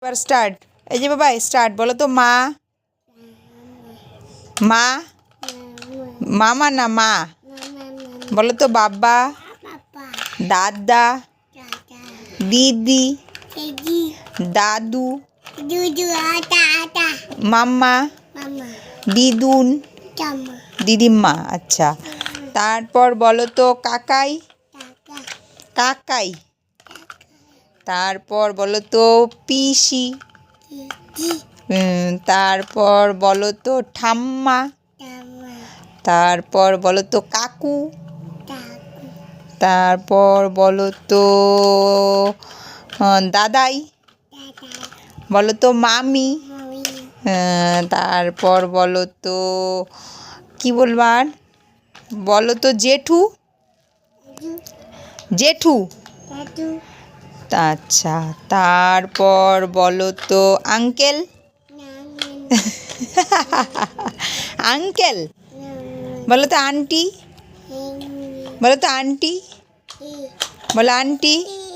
এবার স্টার্ট। এই যে বাবা স্টার্ট বলো তো। মা, মা, মামা না মা। বলো তো বাবা, দাদা, দিদি, দাদু, মাম্মা, দিদুন, দিদিম্মা। আচ্ছা, তারপর বলো তো কাকাই, কাকাই। তারপর বলো তো পিসি। তারপর বলো তো ঠাম্মা। তারপর বলো তো কাকু। তারপর বলো তো দাদাই। বলো তো মামি। তারপর বলো তো কি বলবার, বলো তো জেঠু, জেঠু। আচ্ছা, তারপর বলো তো আঙ্কেল, আঙ্কেল। বলো তো আন্টি, বলো তো আন্টি, বলো আন্টি।